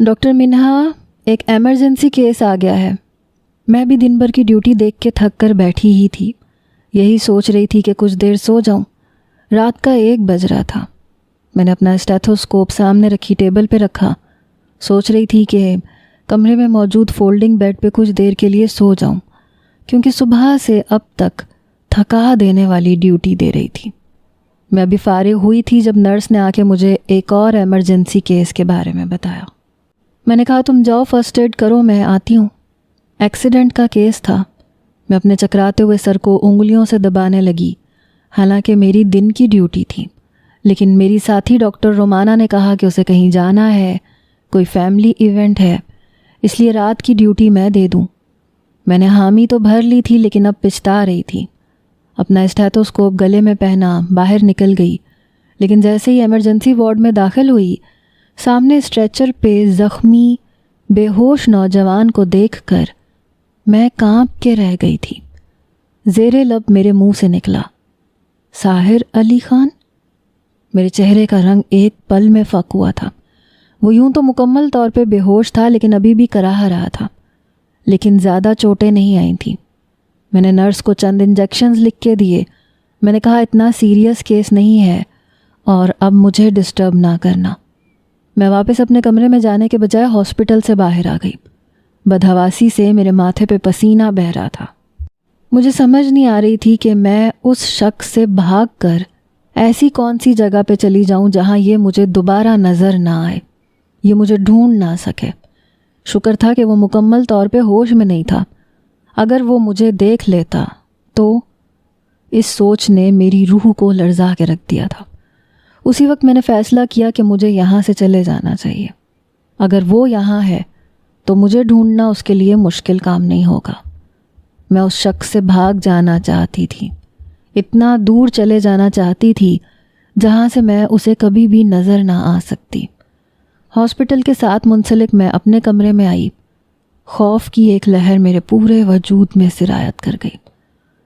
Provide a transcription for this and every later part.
Doctor منہا، ایک emergency case آ گیا ہے۔ میں بھی دن بھر کی ڈیوٹی دیکھ کے تھک کر بیٹھی ہی تھی، یہی سوچ رہی تھی کہ کچھ دیر سو جاؤں۔ رات کا 1 بج رہا تھا۔ میں نے اپنا اسٹیتھوسکوپ سامنے رکھی ٹیبل پہ رکھا، سوچ رہی تھی کہ کمرے میں موجود فولڈنگ بیڈ پہ کچھ دیر کے لیے سو جاؤں، کیونکہ صبح سے اب تک تھکا دینے والی ڈیوٹی دے رہی تھی۔ میں ابھی فارغ ہوئی تھی جب نرس نے آ کے مجھے ایک اور ایمرجنسی کیس کے بارے میں بتایا۔ میں نے کہا تم جاؤ فرسٹ ایڈ کرو، میں آتی ہوں۔ ایکسیڈنٹ کا کیس تھا۔ میں اپنے چکراتے ہوئے سر کو انگلیوں سے دبانے لگی، حالانکہ میری دن کی ڈیوٹی تھی، لیکن میری ساتھی ڈاکٹر رومانہ نے کہا کہ اسے کہیں جانا ہے، کوئی فیملی ایونٹ ہے، اس لیے رات کی ڈیوٹی میں دے دوں۔ میں نے حامی تو بھر لی تھی، لیکن اب پچھتا رہی تھی۔ اپنا اسٹیتھوسکوپ گلے میں پہنا باہر نکل گئی، لیکن جیسے ہی ایمرجنسی وارڈ میں داخل ہوئی، سامنے اسٹریچر پہ زخمی بے ہوش نوجوان کو دیکھ کر میں کانپ کے رہ گئی تھی۔ زیر لب میرے منہ سے نکلا، ساحر علی خان۔ میرے چہرے کا رنگ ایک پل میں فک ہوا تھا۔ وہ یوں تو مکمل طور پہ بے ہوش تھا، لیکن ابھی بھی کراہ رہا تھا، لیکن زیادہ چوٹیں نہیں آئی تھیں۔ میں نے نرس کو چند انجیکشنز لکھ کے دیے۔ میں نے کہا اتنا سیریس کیس نہیں ہے اور اب مجھے ڈسٹرب نہ کرنا۔ میں واپس اپنے کمرے میں جانے کے بجائے ہاسپٹل سے باہر آ گئی۔ بدحواسی سے میرے ماتھے پہ پسینہ بہہ رہا تھا۔ مجھے سمجھ نہیں آ رہی تھی کہ میں اس شخص سے بھاگ کر ایسی کون سی جگہ پہ چلی جاؤں جہاں یہ مجھے دوبارہ نظر نہ آئے، یہ مجھے ڈھونڈ نہ سکے۔ شکر تھا کہ وہ مکمل طور پہ ہوش میں نہیں تھا۔ اگر وہ مجھے دیکھ لیتا تو اس سوچ نے میری روح کو لرزا کے رکھ دیا تھا۔ اسی وقت میں نے فیصلہ کیا کہ مجھے یہاں سے چلے جانا چاہیے۔ اگر وہ یہاں ہے تو مجھے ڈھونڈنا اس کے لیے مشکل کام نہیں ہوگا۔ میں اس شخص سے بھاگ جانا چاہتی تھی، اتنا دور چلے جانا چاہتی تھی جہاں سے میں اسے کبھی بھی نظر نہ آ سکتی۔ ہاسپٹل کے ساتھ منسلک میں اپنے کمرے میں آئی۔ خوف کی ایک لہر میرے پورے وجود میں سرایت کر گئی۔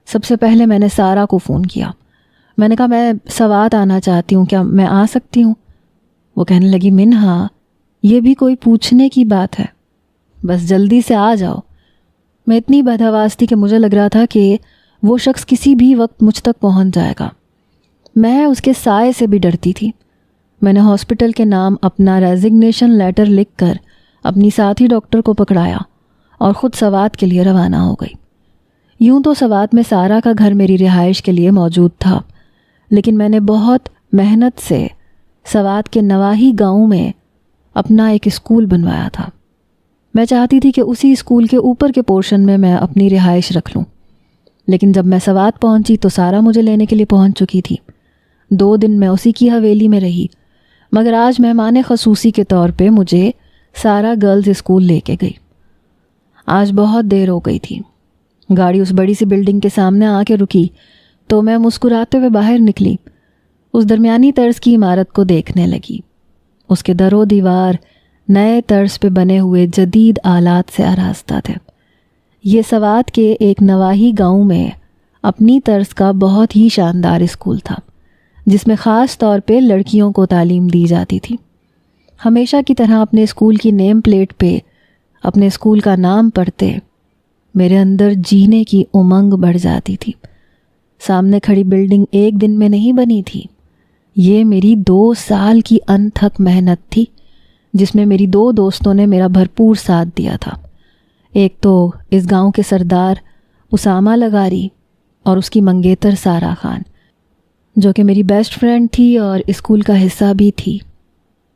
سب سے پہلے میں نے سارا کو فون کیا۔ میں نے کہا میں سوات آنا چاہتی ہوں، کیا میں آ سکتی ہوں؟ وہ کہنے لگی منہا، یہ بھی کوئی پوچھنے کی بات ہے، بس جلدی سے آ جاؤ۔ میں اتنی بدحواس تھی کہ مجھے لگ رہا تھا کہ وہ شخص کسی بھی وقت مجھ تک پہنچ جائے گا۔ میں اس کے سائے سے بھی ڈرتی تھی۔ میں نے ہاسپٹل کے نام اپنا ریزگنیشن لیٹر لکھ کر اپنی ساتھی ڈاکٹر کو پکڑایا اور خود سوات کے لیے روانہ ہو گئی۔ یوں تو سوات میں سارا کا گھر میری رہائش کے لیے موجود تھا، لیکن میں نے بہت محنت سے سوات کے نواحی گاؤں میں اپنا ایک اسکول بنوایا تھا۔ میں چاہتی تھی کہ اسی اسکول کے اوپر کے پورشن میں اپنی رہائش رکھ لوں، لیکن جب میں سوات پہنچی تو سارا مجھے لینے کے لیے پہنچ چکی تھی۔ 2 دن میں اسی کی حویلی میں رہی، مگر آج مہمان خصوصی کے طور پہ مجھے سارا گرلز اسکول لے کے گئی۔ آج بہت دیر ہو گئی تھی۔ گاڑی اس بڑی سی بلڈنگ کے سامنے آ کے رکی تو میں مسکراتے ہوئے باہر نکلی۔ اس درمیانی طرز کی عمارت کو دیکھنے لگی۔ اس کے در و دیوار نئے طرز پہ بنے ہوئے جدید آلات سے آراستہ تھے۔ یہ سوات کے ایک نواحی گاؤں میں اپنی طرز کا بہت ہی شاندار اسکول تھا، جس میں خاص طور پہ لڑکیوں کو تعلیم دی جاتی تھی۔ ہمیشہ کی طرح اپنے اسکول کی نیم پلیٹ پہ اپنے اسکول کا نام پڑھتے میرے اندر جینے کی امنگ بڑھ جاتی تھی۔ سامنے کھڑی بلڈنگ ایک دن میں نہیں بنی تھی، یہ میری 2 سال کی انتھک محنت تھی، جس میں میری 2 دوستوں نے میرا بھرپور ساتھ دیا تھا۔ ایک تو اس گاؤں کے سردار اسامہ لغاری اور اس کی منگیتر سارا خان، جو کہ میری بیسٹ فرینڈ تھی اور اسکول کا حصہ بھی تھی۔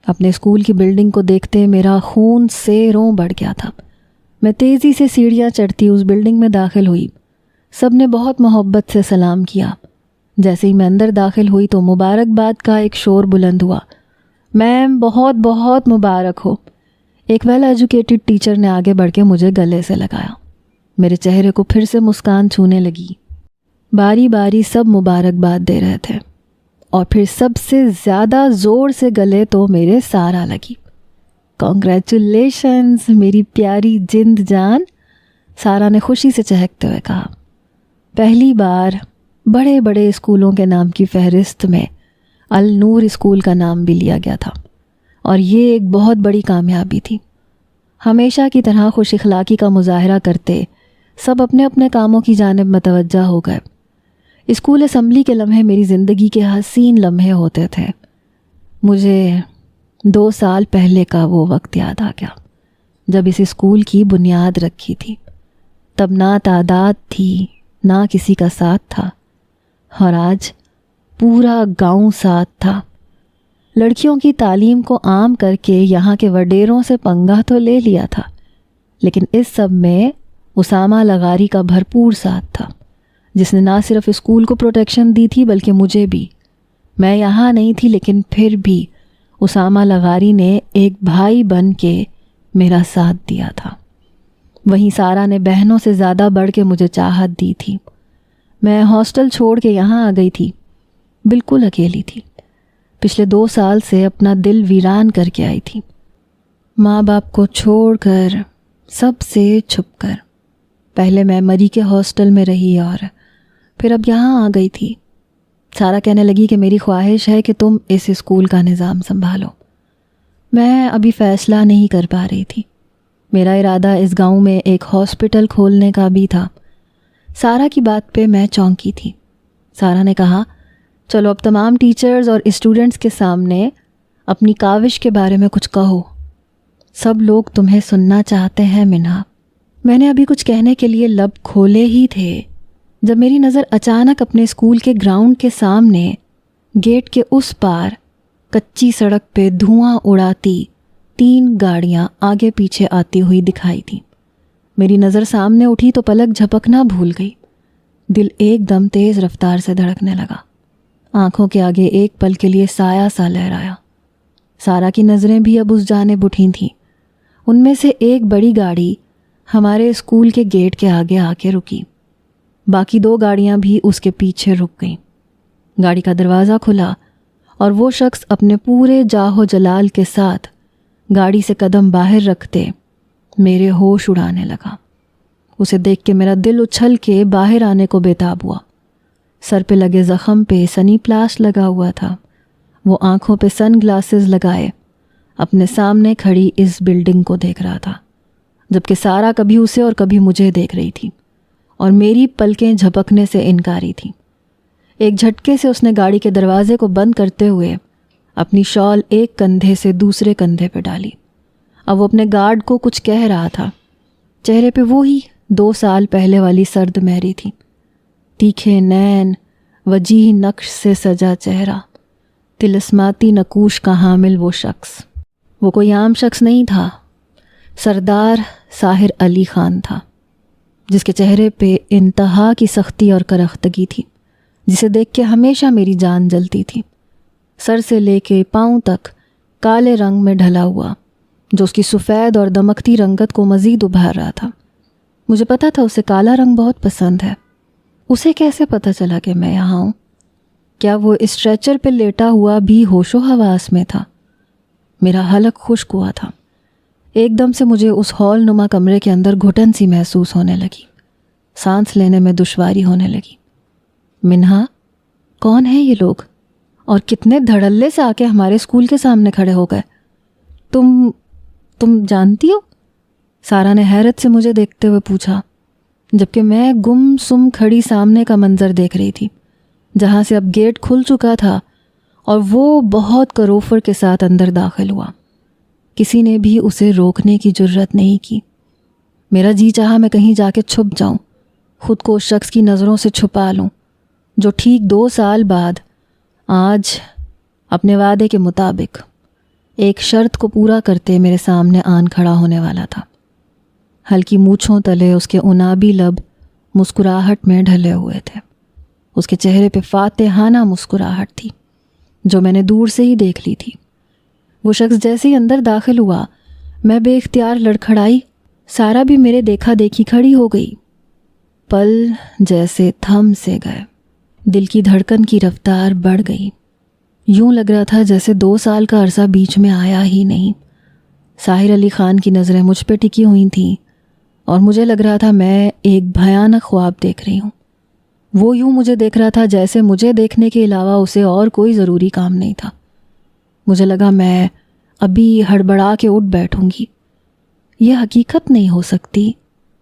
اپنے اسکول کی بلڈنگ کو دیکھتے میرا خون سے روں بڑھ گیا تھا۔ میں تیزی سے سیڑھیاں چڑھتی اس بلڈنگ میں داخل ہوئی۔ سب نے بہت محبت سے سلام کیا۔ جیسے ہی میں اندر داخل ہوئی تو مبارکباد کا ایک شور بلند ہوا۔ میم بہت بہت مبارک ہو۔ ایک ویل ایجوکیٹڈ ٹیچر نے آگے بڑھ کے مجھے گلے سے لگایا۔ میرے چہرے کو پھر سے مسکان چھونے لگی۔ باری باری سب مبارکباد دے رہے تھے اور پھر سب سے زیادہ زور سے گلے تو میرے سارا لگی۔ کانگریچولیشنز میری پیاری جند جان، سارا نے خوشی سے چہکتے ہوئے کہا۔ پہلی بار بڑے بڑے اسکولوں کے نام کی فہرست میں النور اسکول کا نام بھی لیا گیا تھا، اور یہ ایک بہت بڑی کامیابی تھی۔ ہمیشہ کی طرح خوش اخلاقی کا مظاہرہ کرتے سب اپنے اپنے کاموں کی جانب متوجہ ہو گئے۔ اسکول اسمبلی کے لمحے میری زندگی کے حسین لمحے ہوتے تھے۔ مجھے 2 سال پہلے کا وہ وقت یاد آ گیا جب اس اسکول کی بنیاد رکھی تھی۔ تب نہ تعداد تھی نہ کسی کا ساتھ تھا، اور آج پورا گاؤں ساتھ تھا۔ لڑکیوں کی تعلیم کو عام کر کے یہاں کے وڈیروں سے پنگا تو لے لیا تھا، لیکن اس سب میں اسامہ لغاری کا بھرپور ساتھ تھا، جس نے نہ صرف اسکول کو پروٹیکشن دی تھی بلکہ مجھے بھی۔ میں یہاں نہیں تھی لیکن پھر بھی اسامہ لغاری نے ایک بھائی بن کے میرا ساتھ دیا تھا۔ وہیں سارا نے بہنوں سے زیادہ بڑھ کے مجھے چاہت دی تھی۔ میں ہاسٹل چھوڑ کے یہاں آ گئی تھی، بالکل اکیلی تھی۔ پچھلے 2 سال سے اپنا دل ویران کر کے آئی تھی، ماں باپ کو چھوڑ کر، سب سے چھپ کر۔ پہلے میں مری کے ہاسٹل میں رہی اور پھر اب یہاں آ گئی تھی۔ سارا کہنے لگی کہ میری خواہش ہے کہ تم اس اسکول کا نظام سنبھالو۔ میں ابھی فیصلہ نہیں کر پا رہی تھی۔ میرا ارادہ اس گاؤں میں ایک ہاسپٹل کھولنے کا بھی تھا۔ سارا کی بات پہ میں چونکی تھی۔ سارا نے کہا، چلو اب تمام ٹیچرز اور اسٹوڈنٹس کے سامنے اپنی کاوش کے بارے میں کچھ کہو، سب لوگ تمہیں سننا چاہتے ہیں منہا۔ میں نے ابھی کچھ کہنے کے لیے لب کھولے ہی تھے جب میری نظر اچانک اپنے اسکول کے گراؤنڈ کے سامنے گیٹ کے اس پار کچی سڑک پہ دھواں اڑاتی 3 گاڑیاں آگے پیچھے آتی ہوئی دکھائی تھی۔ میری نظر سامنے اٹھی تو پلک جھپکنا بھول گئی۔ دل ایک دم تیز رفتار سے دھڑکنے لگا۔ آنکھوں کے آگے ایک پل کے لیے سایہ سا لہرایا۔ سارا کی نظریں بھی اب اس جانب اٹھی تھیں۔ ان میں سے ایک بڑی گاڑی ہمارے اسکول کے گیٹ کے آگے آ کے رکی۔ باقی 2 گاڑیاں بھی اس کے پیچھے رک گئیں۔ گاڑی کا دروازہ کھلا اور وہ شخص اپنے پورے جاہ و جلال کے ساتھ گاڑی سے قدم باہر رکھتے میرے ہوش اڑانے لگا۔ اسے دیکھ کے میرا دل اچھل کے باہر آنے کو بےتاب ہوا۔ سر پہ لگے زخم پہ سنی پلاس لگا ہوا تھا۔ وہ آنکھوں پہ سن گلاسز لگائے اپنے سامنے کھڑی اس بلڈنگ کو دیکھ رہا تھا، جبکہ سارا کبھی اسے اور کبھی مجھے دیکھ رہی تھی اور میری پلکیں جھپکنے سے انکاری تھیں۔ ایک جھٹکے سے اس نے گاڑی کے دروازے کو بند کرتے ہوئے اپنی شال ایک کندھے سے دوسرے کندھے پہ ڈالی۔ اب وہ اپنے گارڈ کو کچھ کہہ رہا تھا۔ چہرے پہ وہی 2 سال پہلے والی سرد مہری تھی، تیکھے نین، وجیح نقش سے سجا چہرہ، طلسماتی نقوش کا حامل وہ شخص۔ وہ کوئی عام شخص نہیں تھا، سردار ساحر علی خان تھا، جس کے چہرے پہ انتہا کی سختی اور کرختگی تھی، جسے دیکھ کے ہمیشہ میری جان جلتی تھی۔ سر سے لے کے پاؤں تک کالے رنگ میں ڈھلا ہوا، جو اس کی سفید اور دمکتی رنگت کو مزید ابھار رہا تھا۔ مجھے پتا تھا اسے کالا رنگ بہت پسند ہے۔ اسے کیسے پتا چلا کہ میں یہاں ہوں؟ کیا وہ اسٹریچر پہ لیٹا ہوا بھی ہوش و حواس میں تھا؟ میرا حلق خشک ہوا تھا۔ ایک دم سے مجھے اس ہال نما کمرے کے اندر گھٹن سی محسوس ہونے لگی۔ سانس لینے میں دشواری ہونے لگی۔ منہا، کون ہیں یہ لوگ اور کتنے دھڑلے سے آ کے ہمارے اسکول کے سامنے کھڑے ہو گئے؟ تم جانتی ہو؟ سارا نے حیرت سے مجھے دیکھتے ہوئے پوچھا، جبکہ میں گم سم کھڑی سامنے کا منظر دیکھ رہی تھی، جہاں سے اب گیٹ کھل چکا تھا اور وہ بہت کروفر کے ساتھ اندر داخل ہوا۔ کسی نے بھی اسے روکنے کی جرت نہیں کی۔ میرا جی چاہا میں کہیں جا کے چھپ جاؤں، خود کو اس شخص کی نظروں سے چھپا لوں جو ٹھیک 2 سال بعد آج اپنے وعدے کے مطابق ایک شرط کو پورا کرتے میرے سامنے آن کھڑا ہونے والا تھا۔ ہلکی مونچھوں تلے اس کے عنابی لب مسکراہٹ میں ڈھلے ہوئے تھے۔ اس کے چہرے پہ فاتحانہ مسکراہٹ تھی جو میں نے دور سے ہی دیکھ لی تھی۔ وہ شخص جیسے ہی اندر داخل ہوا، میں بے اختیار لڑکھڑائی۔ سارا بھی میرے دیکھا دیکھی کھڑی ہو گئی۔ پل جیسے تھم سے گئے، دل کی دھڑکن کی رفتار بڑھ گئی۔ یوں لگ رہا تھا جیسے 2 سال کا عرصہ بیچ میں آیا ہی نہیں۔ ساحر علی خان کی نظریں مجھ پہ ٹکی ہوئی تھیں اور مجھے لگ رہا تھا میں ایک بھیانک خواب دیکھ رہی ہوں۔ وہ یوں مجھے دیکھ رہا تھا جیسے مجھے دیکھنے کے علاوہ اسے اور کوئی ضروری کام نہیں تھا۔ مجھے لگا میں ابھی ہڑبڑا کے اٹھ بیٹھوں گی، یہ حقیقت نہیں ہو سکتی،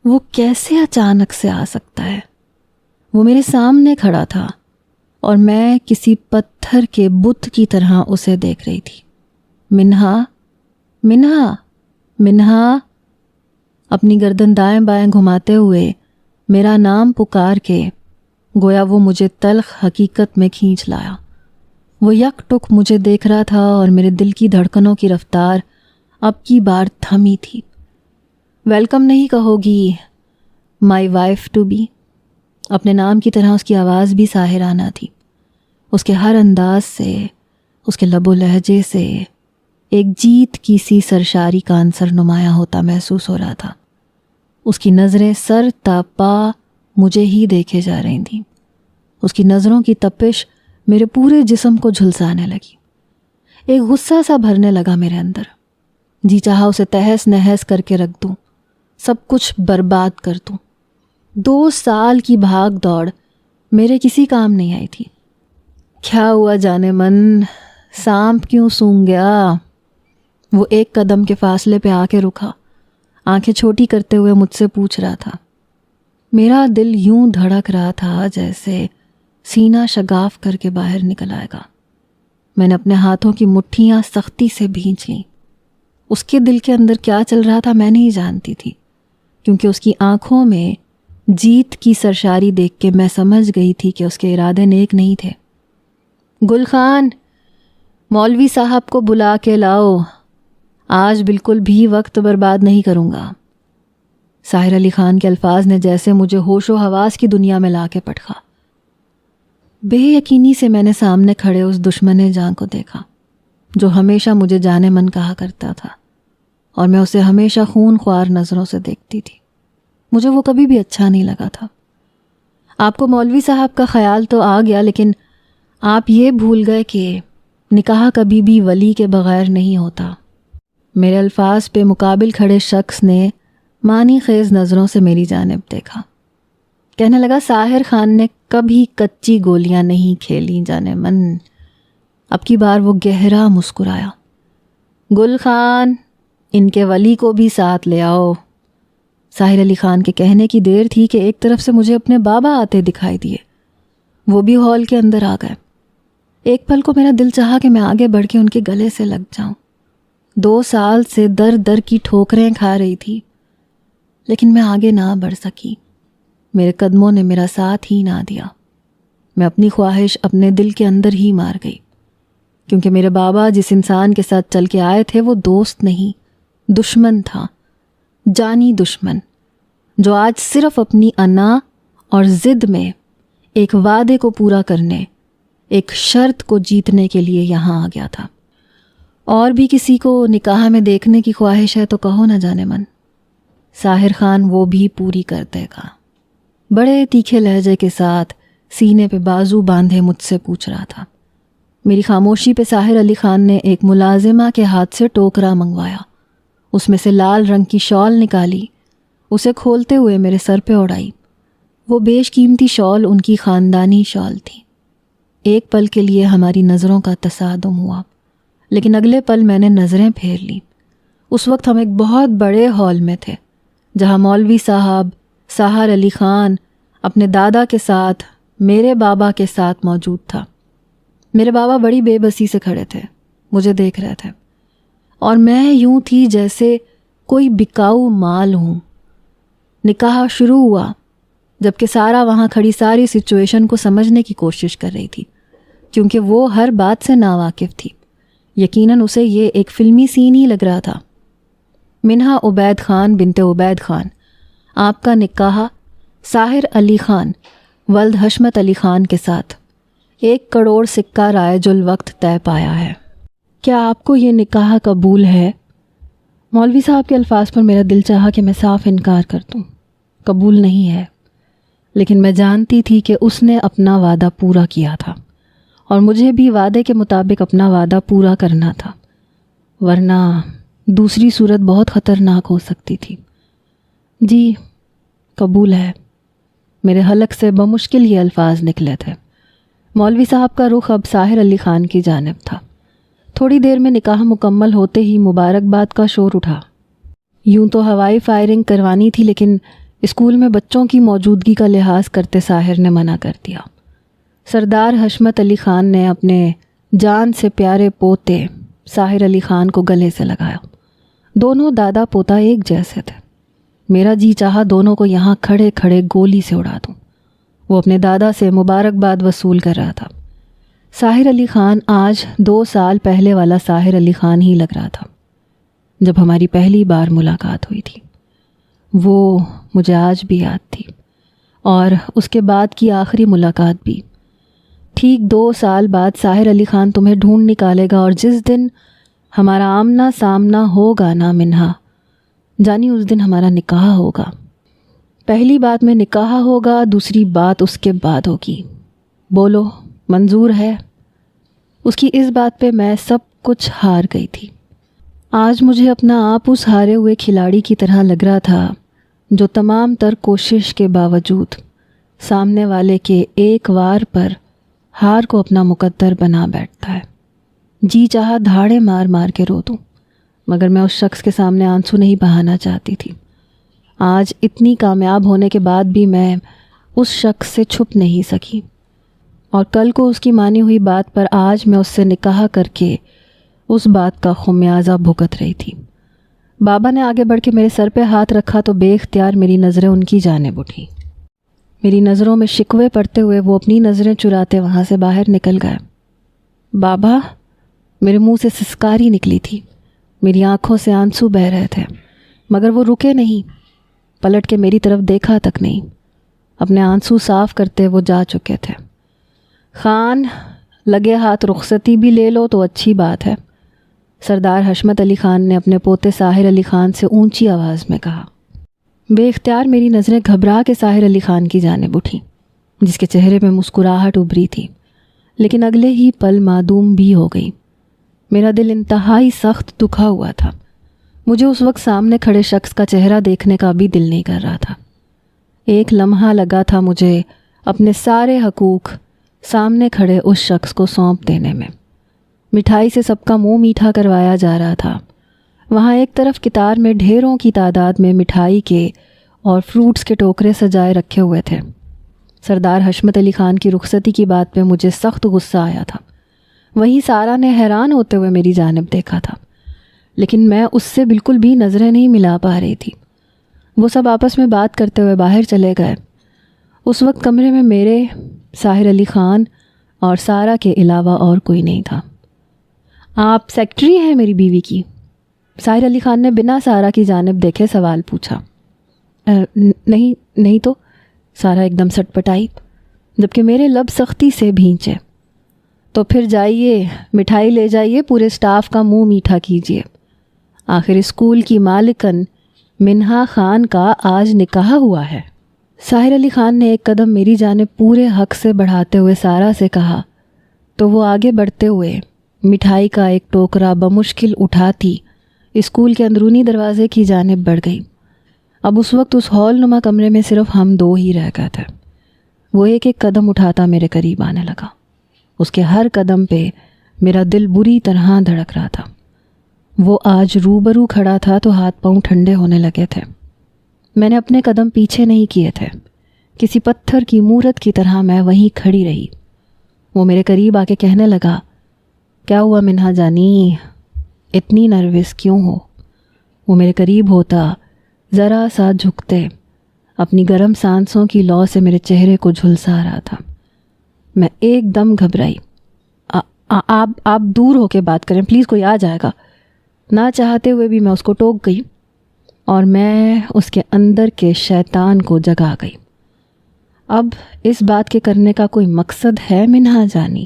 وہ کیسے اچانک سے آ سکتا ہے؟ وہ میرے سامنے کھڑا تھا اور میں کسی پتھر کے بت کی طرح اسے دیکھ رہی تھی۔ منہا، منہا، منہا، اپنی گردن دائیں بائیں گھماتے ہوئے میرا نام پکار کے گویا وہ مجھے تلخ حقیقت میں کھینچ لایا۔ وہ یک ٹک مجھے دیکھ رہا تھا اور میرے دل کی دھڑکنوں کی رفتار اب کی بار تھمی تھی۔ ویلکم نہیں کہو گی مائی وائف ٹو بی؟ اپنے نام کی طرح اس کی آواز بھی ساحرانہ تھی۔ اس کے ہر انداز سے، اس کے لب و لہجے سے ایک جیت کی سی سرشاری کا عنصر نمایاں ہوتا محسوس ہو رہا تھا۔ اس کی نظریں سر تا پا مجھے ہی دیکھے جا رہی تھیں۔ اس کی نظروں کی تپش میرے پورے جسم کو جھلسانے لگی۔ ایک غصہ سا بھرنے لگا میرے اندر۔ جی چاہا اسے تہس نہس کر کے رکھ دوں، سب کچھ برباد کر دوں۔ 2 سال کی بھاگ دوڑ میرے کسی کام نہیں آئی تھی۔ کیا ہوا جانے من، سانپ کیوں سونگ گیا؟ وہ ایک قدم کے فاصلے پہ آ کے رکا، آنکھیں چھوٹی کرتے ہوئے مجھ سے پوچھ رہا تھا۔ میرا دل یوں دھڑک رہا تھا جیسے سینہ شگاف کر کے باہر نکل آئے گا۔ میں نے اپنے ہاتھوں کی مٹھیاں سختی سے بھینچ لیں۔ اس کے دل کے اندر کیا چل رہا تھا میں نہیں جانتی تھی، کیونکہ اس کی آنکھوں میں جیت کی سرشاری دیکھ کے میں سمجھ گئی تھی کہ اس کے ارادے نیک نہیں تھے۔ گل خان، مولوی صاحب کو بلا کے لاؤ، آج بالکل بھی وقت برباد نہیں کروں گا۔ ساحر علی خان کے الفاظ نے جیسے مجھے ہوش و حواس کی دنیا میں لا کے پٹکا۔ بے یقینی سے میں نے سامنے کھڑے اس دشمن جاں کو دیکھا جو ہمیشہ مجھے جانے من کہا کرتا تھا، اور میں اسے ہمیشہ خون خوار نظروں سے دیکھتی تھی۔ مجھے وہ کبھی بھی اچھا نہیں لگا تھا۔ آپ کو مولوی صاحب کا خیال تو آ گیا، لیکن آپ یہ بھول گئے کہ نکاح کبھی بھی ولی کے بغیر نہیں ہوتا۔ میرے الفاظ پہ مقابل کھڑے شخص نے معنی خیز نظروں سے میری جانب دیکھا۔ کہنے لگا، ساحر خان نے کبھی کچی گولیاں نہیں کھیلی جانے من۔ اب کی بار وہ گہرا مسکرایا۔ گل خان، ان کے ولی کو بھی ساتھ لے آؤ۔ ساحر علی خان کے کہنے کی دیر تھی کہ ایک طرف سے مجھے اپنے بابا آتے دکھائی دیے۔ وہ بھی ہال کے اندر آ گئے۔ ایک پل کو میرا دل چاہا کہ میں آگے بڑھ کے ان کے گلے سے لگ جاؤں۔ 2 سال سے در در کی ٹھوکریں کھا رہی تھی، لیکن میں آگے نہ بڑھ سکی۔ میرے قدموں نے میرا ساتھ ہی نہ دیا۔ میں اپنی خواہش اپنے دل کے اندر ہی مار گئی، کیونکہ میرے بابا جس انسان کے ساتھ چل کے آئے تھے وہ دوست نہیں، دشمن تھا، جانی دشمن، جو آج صرف اپنی انا اور ضد میں ایک وعدے کو پورا کرنے، ایک شرط کو جیتنے کے لیے یہاں آ گیا تھا۔ اور بھی کسی کو نکاح میں دیکھنے کی خواہش ہے تو کہو نہ جانے من، ساحر خان وہ بھی پوری کر دے گا۔ بڑے تیکھے لہجے کے ساتھ سینے پہ بازو باندھے مجھ سے پوچھ رہا تھا۔ میری خاموشی پہ ساحر علی خان نے ایک ملازمہ کے ہاتھ سے ٹوکرا منگوایا، اس میں سے لال رنگ کی شال نکالی، اسے کھولتے ہوئے میرے سر پہ اڑائی۔ وہ بیش قیمتی شال ان کی خاندانی شال تھی۔ ایک پل کے لیے ہماری نظروں کا تصادم ہوا، لیکن اگلے پل میں نے نظریں پھیر لیں۔ اس وقت ہم ایک بہت بڑے ہال میں تھے، جہاں مولوی صاحب، ساحر علی خان اپنے دادا کے ساتھ، میرے بابا کے ساتھ موجود تھا۔ میرے بابا بڑی بے بسی سے کھڑے تھے، مجھے دیکھ رہے تھے، اور میں یوں تھی جیسے کوئی بکاؤ مال ہوں۔ نکاح شروع ہوا، جبکہ سارا وہاں کھڑی ساری سچویشن کو سمجھنے کی کوشش کر رہی تھی، کیونکہ وہ ہر بات سے ناواقف تھی۔ یقیناً اسے یہ ایک فلمی سین ہی لگ رہا تھا۔ منہا عبید خان بنت عبید خان، آپ کا نکاح ساحر علی خان ولد حشمت علی خان کے ساتھ 1 کروڑ سکہ رائج الوقت طے پایا ہے۔ کیا آپ کو یہ نکاح قبول ہے؟ مولوی صاحب کے الفاظ پر میرا دل چاہا کہ میں صاف انکار کر دوں۔ قبول نہیں ہے، لیکن میں جانتی تھی کہ اس نے اپنا وعدہ پورا کیا تھا، اور مجھے بھی وعدے کے مطابق اپنا وعدہ پورا کرنا تھا، ورنہ دوسری صورت بہت خطرناک ہو سکتی تھی۔ جی قبول ہے، میرے حلق سے بمشکل یہ الفاظ نکلے تھے۔ مولوی صاحب کا رخ اب ساحر علی خان کی جانب تھا۔ تھوڑی دیر میں نکاح مکمل ہوتے ہی مبارکباد کا شور اٹھا۔ یوں تو ہوائی فائرنگ کروانی تھی، لیکن اسکول میں بچوں کی موجودگی کا لحاظ کرتے ساحر نے منع کر دیا۔ سردار حشمت علی خان نے اپنے جان سے پیارے پوتے ساحر علی خان کو گلے سے لگایا۔ دونوں دادا پوتا ایک جیسے تھے۔ میرا جی چاہا دونوں کو یہاں کھڑے کھڑے گولی سے اڑا دوں۔ وہ اپنے دادا سے مبارکباد وصول کر رہا تھا۔ ساحر علی خان آج 2 سال پہلے والا ساحر علی خان ہی لگ رہا تھا جب ہماری پہلی بار ملاقات ہوئی تھی۔ وہ مجھے آج بھی یاد تھی، اور اس کے بعد کی آخری ملاقات بھی۔ ٹھیک 2 سال بعد ساحر علی خان تمہیں ڈھونڈ نکالے گا، اور جس دن ہمارا آمنا سامنا ہوگا نا منہا، جانی اس دن ہمارا نکاح ہوگا۔ پہلی بات میں نکاح ہوگا، دوسری بات اس کے بعد ہوگی۔ بولو منظور ہے؟ اس کی اس بات پہ میں سب کچھ ہار گئی تھی۔ آج مجھے اپنا آپ اس ہارے ہوئے کھلاڑی کی طرح لگ رہا تھا جو تمام تر کوشش کے باوجود سامنے والے کے ایک وار پر ہار کو اپنا مقدر بنا بیٹھتا ہے۔ جی چاہا دھاڑے مار مار کے رو دوں، مگر میں اس شخص کے سامنے آنسو نہیں بہانا چاہتی تھی۔ آج اتنی کامیاب ہونے کے بعد بھی میں اس شخص سے چھپ نہیں سکی، اور کل کو اس کی مانی ہوئی بات پر آج میں اس سے نکاح کر کے اس بات کا خمیازہ بھگت رہی تھی۔ بابا نے آگے بڑھ کے میرے سر پہ ہاتھ رکھا تو بے اختیار میری نظریں ان کی جانب اٹھیں۔ میری نظروں میں شکوے پڑتے ہوئے وہ اپنی نظریں چراتے وہاں سے باہر نکل گئے۔ بابا، میرے منہ سے سسکاری نکلی تھی، میری آنکھوں سے آنسو بہہ رہے تھے، مگر وہ رکے نہیں، پلٹ کے میری طرف دیکھا تک نہیں۔ اپنے آنسو صاف کرتے وہ جا چکے تھے۔ خان، لگے ہاتھ رخصتی بھی لے لو تو اچھی بات ہے، سردار حشمت علی خان نے اپنے پوتے ساحر علی خان سے اونچی آواز میں کہا۔ بے اختیار میری نظریں گھبرا کے ساحر علی خان کی جانب اٹھیں، جس کے چہرے میں مسکراہٹ ابھری تھی، لیکن اگلے ہی پل معدوم بھی ہو گئی۔ میرا دل انتہائی سخت دکھا ہوا تھا۔ مجھے اس وقت سامنے کھڑے شخص کا چہرہ دیکھنے کا بھی دل نہیں کر رہا تھا۔ ایک لمحہ لگا تھا مجھے اپنے سارے حقوق سامنے کھڑے اس شخص کو سونپ دینے میں۔ مٹھائی سے سب کا منہ میٹھا کروایا جا رہا تھا۔ وہاں ایک طرف قطار میں ڈھیروں کی تعداد میں مٹھائی کے اور فروٹس کے ٹوکرے سجائے رکھے ہوئے تھے۔ سردار حشمت علی خان کی رخصتی کی بات پہ مجھے سخت غصہ آیا تھا۔ وہیں سارا نے حیران ہوتے ہوئے میری جانب دیکھا تھا، لیکن میں اس سے بالکل بھی نظریں نہیں ملا پا رہی تھی۔ وہ سب آپس میں بات کرتے ہوئے باہر چلے گئے۔ اس وقت کمرے میں میرے، ساحر علی خان اور سارا کے علاوہ اور کوئی نہیں تھا۔ آپ سیکٹری ہیں میری بیوی کی؟ ساحر علی خان نے بنا سارا کی جانب دیکھے سوال پوچھا۔ نہیں تو، سارا ایک دم سٹ پٹائی، جبکہ میرے لب سختی سے بھینچے۔ تو پھر جائیے، مٹھائی لے جائیے، پورے سٹاف کا منہ میٹھا کیجیے۔ آخر اسکول کی مالکن منہا خان کا آج نکاح ہوا ہے۔ ساحر علی خان نے ایک قدم میری جانب پورے حق سے بڑھاتے ہوئے سارا سے کہا، تو وہ آگے بڑھتے ہوئے مٹھائی کا ایک ٹوکرا بمشکل اٹھاتی اسکول کے اندرونی دروازے کی جانب بڑھ گئی۔ اب اس وقت اس ہال نما کمرے میں صرف ہم 2 ہی رہ گئے تھے۔ وہ ایک ایک قدم اٹھاتا میرے قریب آنے لگا۔ اس کے ہر قدم پہ میرا دل بری طرح دھڑک رہا تھا۔ وہ آج روبرو کھڑا تھا تو ہاتھ پاؤں ٹھنڈے ہونے لگے تھے۔ میں نے اپنے قدم پیچھے نہیں کیے تھے، کسی پتھر کی مورت کی طرح میں وہیں کھڑی رہی۔ وہ میرے قریب آ کے کہنے لگا، کیا ہوا منہا جانی، اتنی نروس کیوں ہو؟ وہ میرے قریب ہوتا، ذرا سا جھکتے، اپنی گرم سانسوں کی لو سے میرے چہرے کو جھلسا رہا تھا۔ میں ایک دم گھبرائی۔ آپ دور ہو کے بات کریں پلیز، کوئی آ جائے گا۔ نہ چاہتے ہوئے بھی میں اس کو ٹوک گئی، اور میں اس کے اندر کے شیطان کو جگا گئی۔ اب اس بات کے کرنے کا کوئی مقصد ہے منہا جانی؟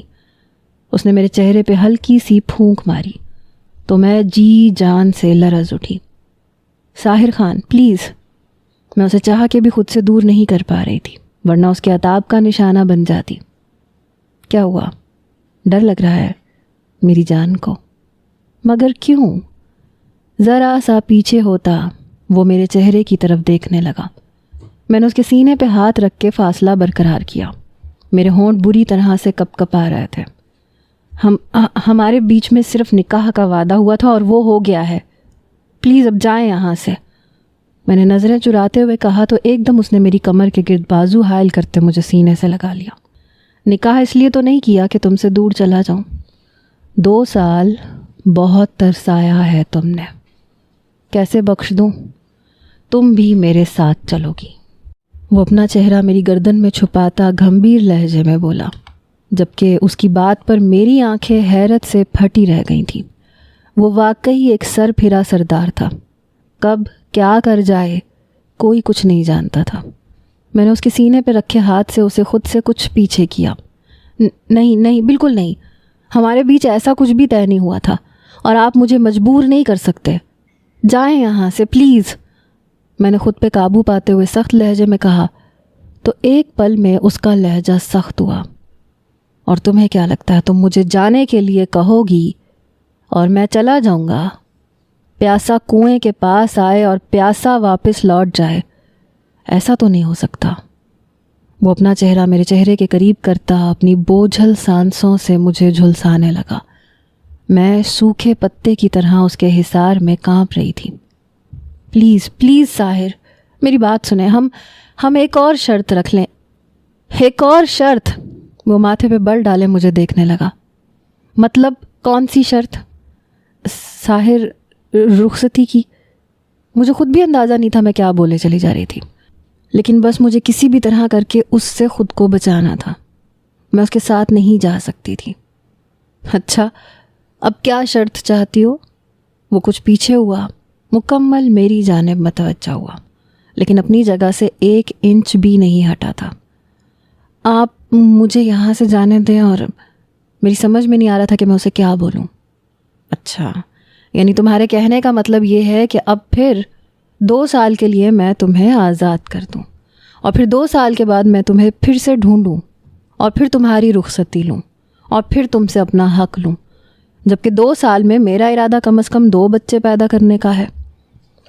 اس نے میرے چہرے پہ ہلکی سی پھونک ماری تو میں جی جان سے لرز اٹھی۔ ساحر خان پلیز، میں اسے چاہ کے بھی خود سے دور نہیں کر پا رہی تھی، ورنہ اس کے عتاب کا نشانہ بن جاتی۔ کیا ہوا؟ ڈر لگ رہا ہے میری جان کو؟ مگر کیوں؟ ذرا سا پیچھے ہوتا وہ میرے چہرے کی طرف دیکھنے لگا۔ میں نے اس کے سینے پہ ہاتھ رکھ کے فاصلہ برقرار کیا۔ میرے ہونٹ بری طرح سے کپ کپا رہے تھے۔ ہمارے بیچ میں صرف نکاح کا وعدہ ہوا تھا اور وہ ہو گیا ہے، پلیز اب جائیں یہاں سے۔ میں نے نظریں چراتے ہوئے کہا تو ایک دم اس نے میری کمر کے گرد بازو حائل کرتے مجھے سینے سے لگا لیا۔ نکاح اس لیے تو نہیں کیا کہ تم سے دور چلا جاؤں۔ 2 سال بہت ترسایا ہے تم نے، کیسے بخش دوں؟ تم بھی میرے ساتھ چلو گی۔ وہ اپنا چہرہ میری گردن میں چھپاتا گھمبیر لہجے میں بولا، جبکہ اس کی بات پر میری آنکھیں حیرت سے پھٹی رہ گئی تھیں۔ وہ واقعی ایک سر پھرا سردار تھا، کب کیا کر جائے کوئی کچھ نہیں جانتا تھا۔ میں نے اس کے سینے پہ رکھے ہاتھ سے اسے خود سے کچھ پیچھے کیا۔ نہیں، بالکل نہیں، ہمارے بیچ ایسا کچھ بھی طے نہیں ہوا تھا، اور آپ مجھے مجبور نہیں کر سکتے، جائیں یہاں سے پلیز۔ میں نے خود پہ قابو پاتے ہوئے سخت لہجے میں کہا تو ایک پل میں اس کا لہجہ سخت ہوا۔ اور تمہیں کیا لگتا ہے تم مجھے جانے کے لیے کہو گی اور میں چلا جاؤں گا؟ پیاسا کنویں کے پاس آئے اور پیاسا واپس لوٹ جائے، ایسا تو نہیں ہو سکتا۔ وہ اپنا چہرہ میرے چہرے کے قریب کرتا اپنی بوجھل سانسوں سے مجھے جھلسانے لگا۔ میں سوکھے پتے کی طرح اس کے حصار میں کانپ رہی تھی۔ پلیز ساحر، میری بات سنیں، ہم ایک اور شرط رکھ لیں۔ ایک اور شرط؟ وہ ماتھے پہ بل ڈالے مجھے دیکھنے لگا۔ مطلب کون سی شرط؟ ساحر، رخصتی کی۔ مجھے خود بھی اندازہ نہیں تھا میں کیا بولے چلی جا رہی تھی، لیکن بس مجھے کسی بھی طرح کر کے اس سے خود کو بچانا تھا۔ میں اس کے ساتھ نہیں جا سکتی تھی۔ اچھا، اب کیا شرط چاہتی ہو؟ وہ کچھ پیچھے ہوا، مکمل میری جانب متوجہ ہوا، لیکن اپنی جگہ سے 1 انچ بھی نہیں ہٹا تھا۔ آپ مجھے یہاں سے جانے دیں۔ اور میری سمجھ میں نہیں آ رہا تھا کہ میں اسے کیا بولوں۔ اچھا، یعنی تمہارے کہنے کا مطلب یہ ہے کہ اب پھر 2 سال کے لیے میں تمہیں آزاد کر دوں، اور پھر 2 سال کے بعد میں تمہیں پھر سے ڈھونڈوں، اور پھر تمہاری رخصتی لوں، اور پھر تم سے اپنا حق لوں، جبکہ 2 سال میں میرا ارادہ کم از کم 2 بچے پیدا کرنے کا ہے۔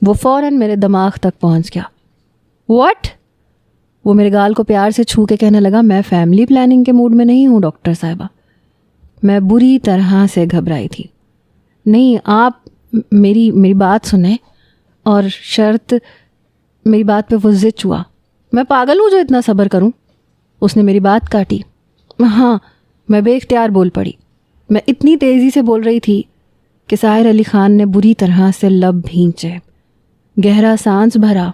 وہ فوراً میرے دماغ تک پہنچ گیا۔ واٹ؟ وہ میرے گال کو پیار سے چھو کے کہنے لگا، میں فیملی پلاننگ کے موڈ میں نہیں ہوں ڈاکٹر صاحبہ۔ میں بری طرح سے گھبرائی تھی۔ نہیں، آپ میری بات سنیں، اور شرط؟ میری بات پہ وہ زچ ہوا۔ میں پاگل ہوں جو اتنا صبر کروں؟ اس نے میری بات کاٹی۔ ہاں، میں بے اختیار بول پڑی۔ میں اتنی تیزی سے بول رہی تھی کہ ساحر علی خان نے بری طرح سے لب بھینچے، گہرا سانس بھرا،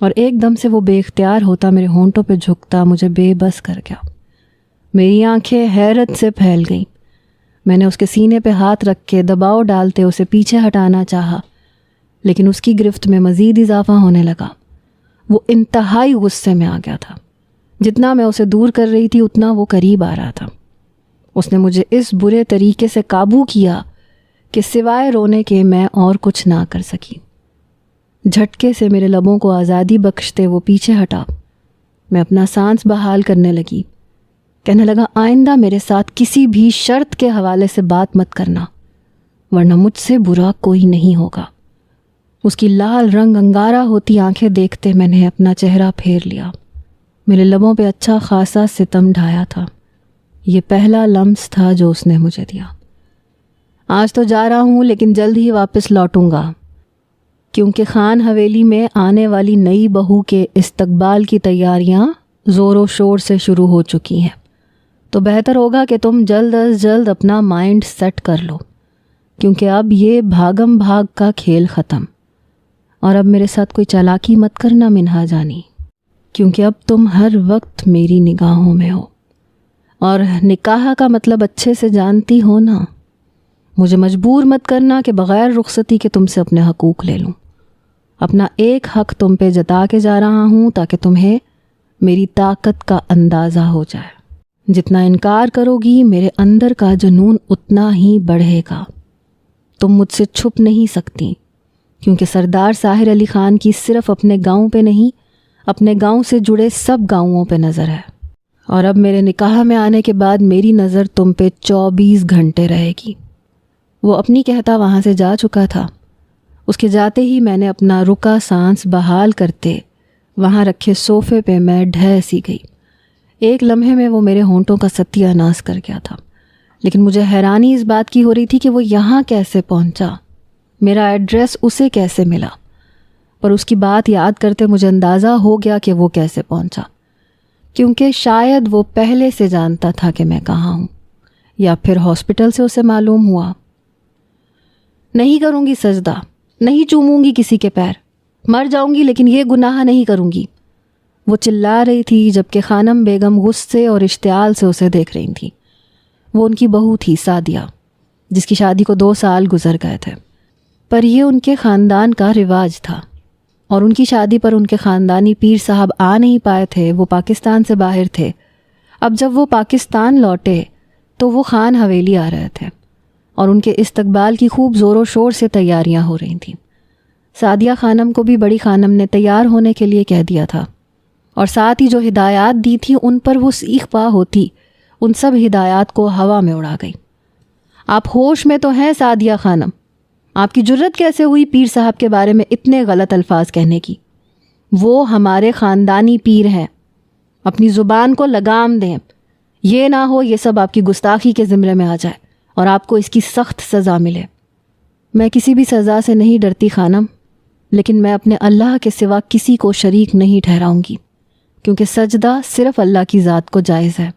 اور ایک دم سے وہ بے اختیار ہوتا میرے ہونٹوں پہ جھکتا مجھے بے بس کر گیا۔ میری آنکھیں حیرت سے پھیل گئیں۔ میں نے اس کے سینے پہ ہاتھ رکھ کے دباؤ ڈالتے اسے پیچھے ہٹانا چاہا، لیکن اس کی گرفت میں مزید اضافہ ہونے لگا۔ وہ انتہائی غصے میں آ گیا تھا۔ جتنا میں اسے دور کر رہی تھی اتنا وہ قریب آ رہا تھا۔ اس نے مجھے اس برے طریقے سے قابو کیا کہ سوائے رونے کے میں اور کچھ نہ کر سکی۔ جھٹکے سے میرے لبوں کو آزادی بخشتے وہ پیچھے ہٹا۔ میں اپنا سانس بحال کرنے لگی۔ کہنے لگا، آئندہ میرے ساتھ کسی بھی شرط کے حوالے سے بات مت کرنا، ورنہ مجھ سے برا کوئی نہیں ہوگا۔ اس کی لال رنگ انگارہ ہوتی آنکھیں دیکھتے میں نے اپنا چہرہ پھیر لیا۔ میرے لبوں پہ اچھا خاصا ستم ڈھایا تھا۔ یہ پہلا لمس تھا جو اس نے مجھے دیا۔ آج تو جا رہا ہوں، لیکن جلد ہی واپس لوٹوں گا، کیونکہ خان حویلی میں آنے والی نئی بہو کے استقبال کی تیاریاں زور و شور سے شروع ہو چکی ہیں۔ تو بہتر ہوگا کہ تم جلد از جلد اپنا مائنڈ سیٹ کر لو، کیونکہ اب یہ بھاگم بھاگ کا کھیل ختم۔ اور اب میرے ساتھ کوئی چالاکی مت کرنا منہا جانی، کیونکہ اب تم ہر وقت میری نگاہوں میں ہو، اور نکاح کا مطلب اچھے سے جانتی ہو نا۔ مجھے مجبور مت کرنا کہ بغیر رخصتی کے تم سے اپنے حقوق لے لوں۔ اپنا ایک حق تم پہ جتا کے جا رہا ہوں تاکہ تمہیں میری طاقت کا اندازہ ہو جائے۔ جتنا انکار کرو گی میرے اندر کا جنون اتنا ہی بڑھے گا۔ تم مجھ سے چھپ نہیں سکتی، کیونکہ سردار ساحر علی خان کی صرف اپنے گاؤں پہ نہیں، اپنے گاؤں سے جڑے سب گاؤں پہ نظر ہے، اور اب میرے نکاح میں آنے کے بعد میری نظر تم پہ 24 گھنٹے رہے گی۔ وہ اپنی کہتا وہاں سے جا چکا تھا۔ اس کے جاتے ہی میں نے اپنا رکا سانس بحال کرتے وہاں رکھے صوفے پہ میں ڈھہ سی گئی۔ ایک لمحے میں وہ میرے ہونٹوں کا ستیہ ناش کر گیا تھا، لیکن مجھے حیرانی اس بات کی ہو رہی تھی کہ وہ یہاں کیسے پہنچا، میرا ایڈریس اسے کیسے ملا۔ پر اس کی بات یاد کرتے مجھے اندازہ ہو گیا کہ وہ کیسے پہنچا، کیونکہ شاید وہ پہلے سے جانتا تھا کہ میں کہاں ہوں، یا پھر ہاسپٹل سے اسے معلوم ہوا۔ نہیں کروں گی سجدہ، نہیں چوموں گی کسی کے پیر، مر جاؤں گی لیکن یہ گناہ نہیں کروں گی، وہ چلا رہی تھی، جبکہ خانم بیگم غصے اور اشتعال سے اسے دیکھ رہی تھی۔ وہ ان کی بہو تھی سعدیہ، جس کی شادی کو 2 سال گزر گئے تھے، پر یہ ان کے خاندان کا رواج تھا، اور ان کی شادی پر ان کے خاندانی پیر صاحب آ نہیں پائے تھے، وہ پاکستان سے باہر تھے۔ اب جب وہ پاکستان لوٹے تو وہ خان حویلی آ رہے تھے، اور ان کے استقبال کی خوب زور و شور سے تیاریاں ہو رہی تھیں۔ سعدیہ خانم کو بھی بڑی خانم نے تیار ہونے کے لیے کہہ دیا تھا، اور ساتھ ہی جو ہدایات دی تھی ان پر وہ سیخ پا ہوتی، ان سب ہدایات کو ہوا میں اڑا گئی۔ آپ ہوش میں تو ہیں سعدیہ خانم؟ آپ کی جرت کیسے ہوئی پیر صاحب کے بارے میں اتنے غلط الفاظ کہنے کی؟ وہ ہمارے خاندانی پیر ہیں، اپنی زبان کو لگام دیں، یہ نہ ہو یہ سب آپ کی گستاخی کے زمرے میں آ جائے اور آپ کو اس کی سخت سزا ملے۔ میں کسی بھی سزا سے نہیں ڈرتی خانم، لیکن میں اپنے اللہ کے سوا کسی کو شریک نہیں ٹھہراؤں گی، کیونکہ سجدہ صرف اللہ کی ذات کو جائز ہے،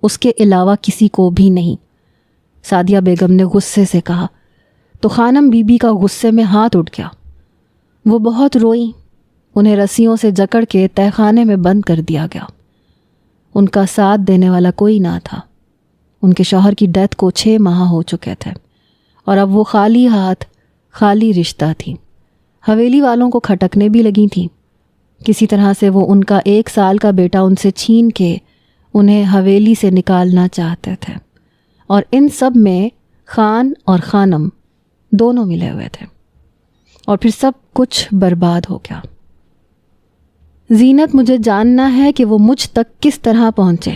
اس کے علاوہ کسی کو بھی نہیں، سعدیہ بیگم نے غصے سے کہا۔ تو خانم بی بی کا غصے میں ہاتھ اٹھ گیا، وہ بہت روئیں، انہیں رسیوں سے جکڑ کے تہہ خانے میں بند کر دیا گیا۔ ان کا ساتھ دینے والا کوئی نہ تھا، ان کے شوہر کی ڈیتھ کو 6 ماہ ہو چکے تھے، اور اب وہ خالی ہاتھ خالی رشتہ تھی۔ حویلی والوں کو کھٹکنے بھی لگی تھیں، کسی طرح سے وہ ان کا 1 سال کا بیٹا ان سے چھین کے انہیں حویلی سے نکالنا چاہتے تھے، اور ان سب میں خان اور خانم دونوں ملے ہوئے تھے، اور پھر سب کچھ برباد ہو گیا۔ زینت، مجھے جاننا ہے کہ وہ مجھ تک کس طرح پہنچے۔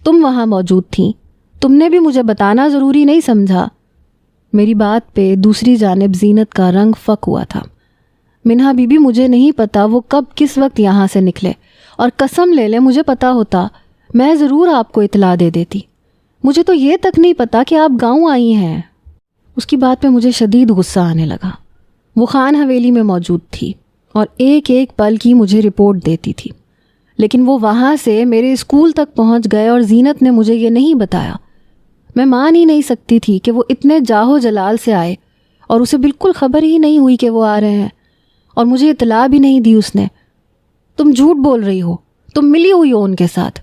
تم وہاں موجود تھیں، تم نے بھی مجھے بتانا ضروری نہیں سمجھا؟ میری بات پہ دوسری جانب زینت کا رنگ فک ہوا تھا۔ منہا بی بی، مجھے نہیں پتا وہ کب کس وقت یہاں سے نکلے، اور قسم لے لے مجھے پتا ہوتا میں ضرور آپ کو اطلاع دے دیتی۔ مجھے تو یہ تک نہیں پتا کہ آپ گاؤں آئی ہیں۔ اس کی بات پہ مجھے شدید غصہ آنے لگا۔ وہ خان حویلی میں موجود تھی اور ایک ایک پل کی مجھے رپورٹ دیتی تھی، لیکن وہ وہاں سے میرے اسکول تک پہنچ گئے اور زینت نے مجھے یہ نہیں بتایا۔ میں مان ہی نہیں سکتی تھی کہ وہ اتنے جاہو جلال سے آئے اور اسے بالکل خبر ہی نہیں ہوئی کہ وہ آ رہے ہیں، اور مجھے اطلاع بھی نہیں دی اس نے۔ تم جھوٹ بول رہی ہو، تم ملی ہوئی ہو ان کے ساتھ۔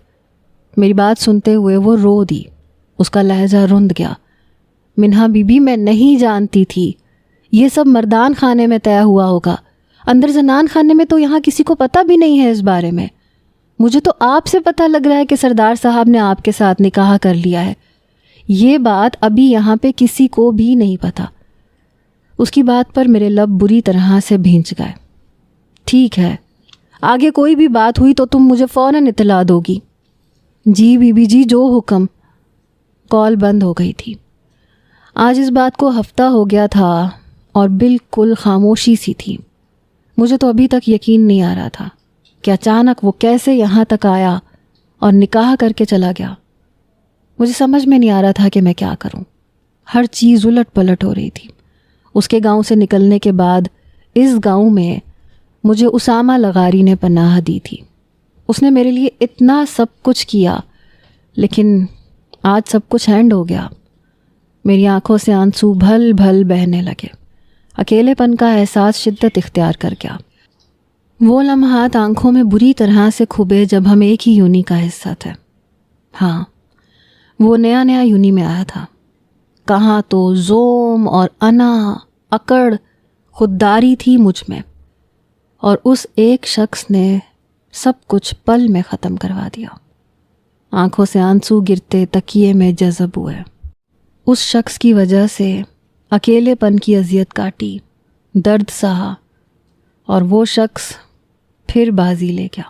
میری بات سنتے ہوئے وہ رو دی، اس کا لہجہ رند گیا۔ منہا بی بی، میں نہیں جانتی تھی، یہ سب مردان خانے میں طے ہوا ہوگا، اندر زنان خانے میں تو یہاں کسی کو پتہ بھی نہیں ہے اس بارے میں۔ مجھے تو آپ سے پتہ لگ رہا ہے کہ سردار صاحب نے آپ کے ساتھ نکاح کر لیا ہے، یہ بات ابھی یہاں پہ کسی کو بھی نہیں پتہ۔ اس کی بات پر میرے لب بری طرح سے بھینچ گئے۔ ٹھیک ہے، آگے کوئی بھی بات ہوئی تو تم مجھے فوراً اطلاع دو گی۔ جی بی بی جی، جو حکم۔ کال بند ہو گئی تھی۔ آج اس بات کو ہفتہ ہو گیا تھا اور بالکل خاموشی سی تھی۔ مجھے تو ابھی تک یقین نہیں آ رہا تھا کہ اچانک وہ کیسے یہاں تک آیا اور نکاح کر کے چلا گیا۔ مجھے سمجھ میں نہیں آ رہا تھا کہ میں کیا کروں۔ ہر چیز الٹ پلٹ ہو رہی تھی۔ اس کے گاؤں سے نکلنے کے بعد اس گاؤں میں مجھے اسامہ لغاری نے پناہ دی تھی۔ اس نے میرے لیے اتنا سب کچھ کیا، لیکن آج سب کچھ اینڈ ہو گیا۔ میری آنکھوں سے آنسو بھل بھل بہنے لگے، اکیلے پن کا احساس شدت اختیار کر گیا۔ وہ لمحات آنکھوں میں بری طرح سے کھبے جب ہم ایک ہی یونی کا حصہ تھے۔ ہاں، وہ نیا نیا یونی میں آیا تھا۔ کہاں تو زوم اور انا اکڑ خودداری تھی مجھ میں، اور اس ایک شخص نے سب کچھ پل میں ختم کروا دیا۔ آنکھوں سے آنسو گرتے تکیے میں جذب ہوئے۔ اس شخص کی وجہ سے اکیلے پن کی اذیت کاٹی، درد سہا، اور وہ شخص پھر بازی لے گیا۔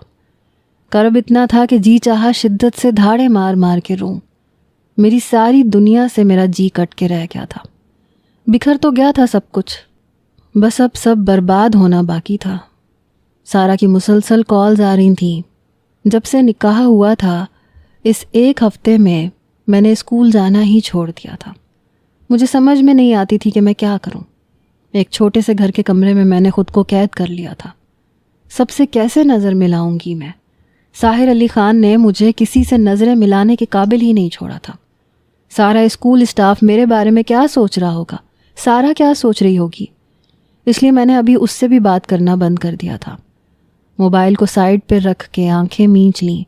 کرب اتنا تھا کہ جی چاہا شدت سے دھاڑے مار مار کے روں۔ میری ساری دنیا سے میرا جی کٹ کے رہ گیا تھا۔ بکھر تو گیا تھا سب کچھ، بس اب سب برباد ہونا باقی تھا۔ سارا کی مسلسل کالز آ رہی تھیں۔ جب سے نکاح ہوا تھا اس 1 ہفتے میں میں نے اسکول جانا ہی چھوڑ دیا تھا۔ مجھے سمجھ میں نہیں آتی تھی کہ میں کیا کروں۔ ایک چھوٹے سے گھر کے کمرے میں میں نے خود کو قید کر لیا تھا۔ سب سے کیسے نظر ملاؤں گی میں؟ ساحر علی خان نے مجھے کسی سے نظریں ملانے کے قابل ہی نہیں چھوڑا تھا۔ سارا اسکول اسٹاف میرے بارے میں کیا سوچ رہا ہوگا؟ سارا کیا سوچ رہی ہوگی؟ اس لیے میں نے ابھی اس سے بھی بات کرنا بند کر دیا تھا۔ موبائل کو سائیڈ پہ رکھ کے آنکھیں مینچ لیں